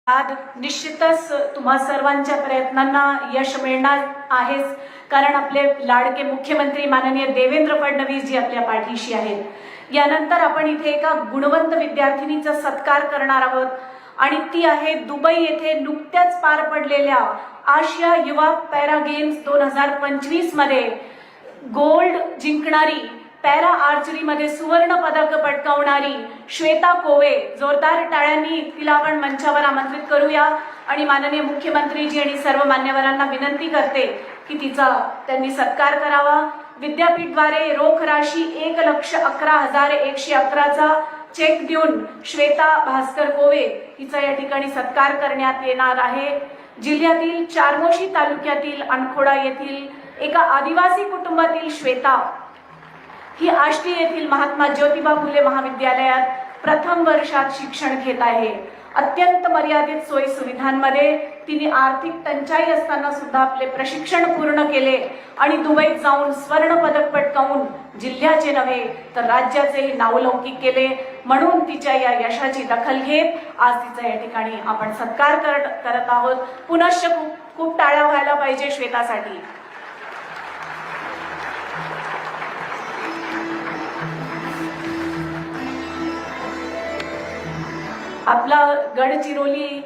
आज निश्चितच तुम्हा सर्वांच्या प्रयत्नांना यश मिळणार आहेच, कारण आपले लाडके मुख्यमंत्री माननीय देवेंद्र फडणवीस जी आपल्या पाठीशी आहेत. यानंतर आपण इथे एका गुणवंत विद्यार्थिनीचा सत्कार करणार आहोत आणि ती आहे दुबई येथे नुकत्याच पार पडलेल्या आशिया युवा पॅरा गेम्स 2025 मध्ये गोल्ड जिंकणारी, पॅरा आर्चरी मध्ये सुवर्ण पदक पटकावणारी श्वेता कोवे. जोरदार टाळ्यांनी तिला आपण मंचावर आमंत्रित करूया आणि माननीय मुख्यमंत्रीजी आणि सर्व मान्यवरांना विनंती करते की तिचा त्यांनी सत्कार करावा. विद्यापीठाद्वारे रोख राशी 1,11,111चा चेक देऊन श्वेता भास्कर कोवे हिचा या ठिकाणी सत्कार करण्यात येणार आहे. जिल्ह्यातील चारमोशी तालुक्यातील अनखोडा येथील एका आदिवासी कुटुंबातील श्वेता ही आष्टी येथील महात्मा ज्योतिबा फुले महाविद्यालयात प्रथम वर्षात शिक्षण घेत आहे. अत्यंत मर्यादित सोयी सुविधांमध्ये तिने आर्थिक टंचाई असताना सुद्धा आपले प्रशिक्षण पूर्ण केले आणि दुबईत जाऊन स्वर्ण पदक पटकावून जिल्ह्याचे नव्हे तर राज्याचेही नावलौकिक केले. म्हणून तिच्या या यशाची दखल घेत आज तिचा या ठिकाणी आपण सत्कार करत आहोत. पुनश्च खूप टाळ्या व्हायला पाहिजे श्वेतासाठी. आपला गडचिरोली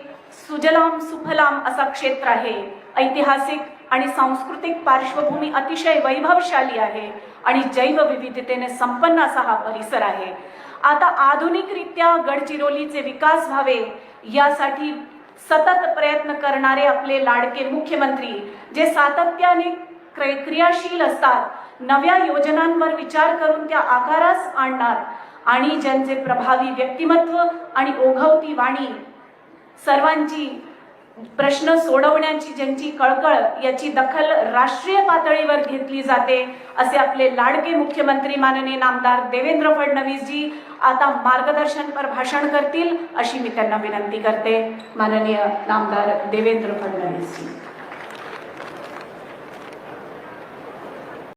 सुजलाम सुफलाम असा क्षेत्र आहे. ऐतिहासिक आणि सांस्कृतिक पार्श्वभूमी अतिशय वैभवशाली आहे आणि जैवविविधतेने संपन्न असा हा परिसर आहे. आता आधुनिकरित्या गडचिरोलीचे विकास व्हावे यासाठी सतत प्रयत्न करणारे आपले लाडके मुख्यमंत्री, जे सातत्याने क्रियाशील असतात, नव्या योजनांवर विचार करून त्या आकारास आणणार आणि ज्यांचे प्रभावी व्यक्तिमत्व आणि ओघवती वाणी, सर्वांची प्रश्न सोडवण्याची ज्यांची कळकळ, याची दखल राष्ट्रीय पातळीवर घेतली जाते, असे आपले लाडके मुख्यमंत्री माननीय नामदार देवेंद्र फडणवीस जी आता मार्गदर्शनपर भाषण करतील, अशी मी त्यांना विनंती करते. माननीय नामदार देवेंद्र फडणवीस जी.